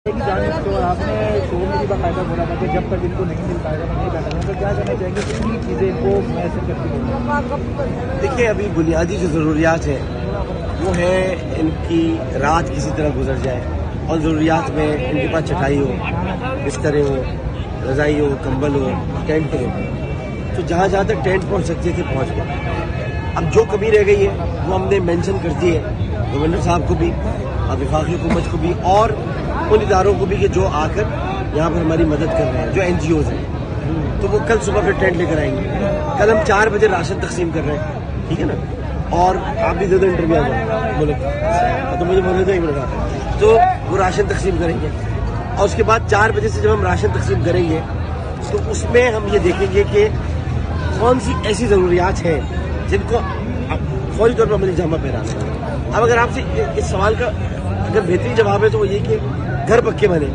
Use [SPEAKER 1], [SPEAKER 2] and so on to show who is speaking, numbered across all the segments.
[SPEAKER 1] جانب تو آپ نے شور میں بھی باقاعدہ بولا تھا کہ جب تک ان کو نہیں مل پائے گا نہیں بیٹھا تو کیا کہنا چاہیں گے کتنی چیزیں ان کو میسر کرتی ہیں؟
[SPEAKER 2] دیکھیے ابھی بنیادی جو ضروریات ہیں وہ ہے ان کی رات کسی طرح گزر جائے اور ضروریات میں ان کے پاس چٹائی ہو، بستریں ہو، رضائی ہو، کمبل ہو، ٹینٹ ہو، تو جہاں جہاں تک ٹینٹ پہنچ سکتے تھے پہنچ گئے۔ اب جو کمی رہ گئی ہے وہ ہم نے مینشن کر دی ہے گورنر صاحب کو بھی اور وفاقی حکومت کو بھی اور ان اداروں کو بھی کہ جو آ کر یہاں پر ہماری مدد کر رہے ہیں، جو NGOs ہیں، تو وہ کل صبح پھر ٹینٹ لے کر آئیں گے۔ کل ہم 4 بجے راشن تقسیم کر رہے ہیں، ٹھیک ہے نا؟ اور آپ بھی زیادہ انٹرویو آ جائیں بولے تو مجھے بولے تو 1 منٹ تو وہ راشن تقسیم کریں گے اور اس کے بعد 4 بجے سے جب ہم راشن تقسیم کریں گے تو اس میں ہم یہ دیکھیں گے کہ کون سی ایسی ضروریات ہیں جن کو فوری طور پر عملی جامہ پہنانا ہے۔ اب اگر آپ سے اس سوال کا اگر بہترین جواب ہے تو وہ یہ کہ گھر پکے بنے،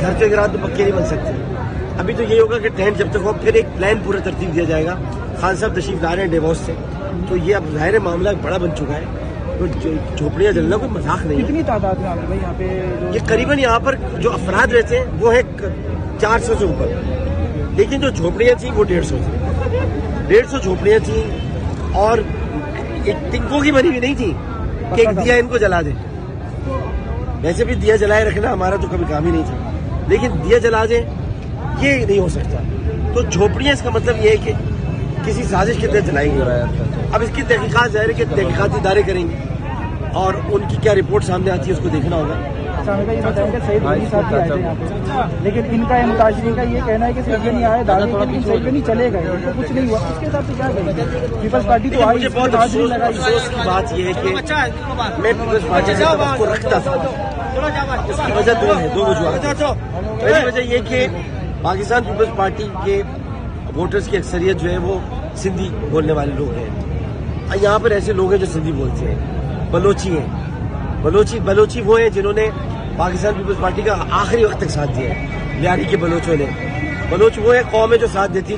[SPEAKER 2] گھر کے اگر تو پکے نہیں بن سکتے۔ ابھی تو یہ ہوگا کہ ٹینٹ جب تک ہو پھر ایک پلان پورا ترتیب دیا جائے گا۔ خان صاحب تشریف لا رہے ہیں ڈیووس سے، تو یہ اب ظاہر معاملہ بڑا بن چکا ہے، تو جھوپڑیاں جلنا کوئی مذاق نہیں ہے۔
[SPEAKER 1] کتنی تعداد میں آپ یہاں پہ
[SPEAKER 2] یہ قریباً یہاں پر جو افراد رہتے ہیں وہ ہے 400 سے اوپر، لیکن جو جھوپڑیاں تھیں وہ 150 تھیں۔ 150 جھوپڑیاں تھیں اور ایک ٹنکوں کی بنی ہوئی نہیں تھی کہ ایک دیا ان کو جلا دیں۔ ویسے بھی دیا جلائے رکھنا ہمارا تو کبھی کام ہی نہیں تھا، لیکن دیا جلا دیں یہ نہیں ہو سکتا۔ تو جھوپڑیاں اس کا مطلب یہ ہے کہ کسی سازش کے تحت جلائی گئی۔ اب اس کی تحقیقات ظاہر ہے کہ تحقیقاتی ادارے کریں گے اور ان کی کیا رپورٹ سامنے آتی ہے اس کو دیکھنا ہوگا۔
[SPEAKER 1] یہ بتائیں کہ سعید غنی صاحب بھی آئے تھے یہاں پہ، لیکن ان کا متاثرین کا یہ کہنا ہے کہ سعید غنی آئے دعوے کے لیکن سعید غنی چلے گئے، ان کو کچھ نہیں ہوا۔ اس کے حساب سے کیا کہیں گے؟ پیپلز پارٹی تو آئی،
[SPEAKER 2] مجھے بہت افسوس کی بات یہ ہے کہ میں پیپلز پارٹی سے توقع رکھتا تھا۔ اس کی وجہ دو وجوہات۔ پہلی وجہ یہ کہ پاکستان پیپلز پارٹی کے ووٹرز کی اکثریت جو ہے وہ سندھی بولنے والے لوگ ہیں۔ یہاں پر ایسے لوگ ہیں جو سندھی بولتے ہیں، بلوچی ہیں۔ بلوچی وہ ہیں جنہوں نے پاکستان پیپلز پارٹی کا آخری وقت تک ساتھ دیا ہے، لیاری کے بلوچوں نے۔ بلوچ وہ ہے قوم ہے جو ساتھ دیتی ہے۔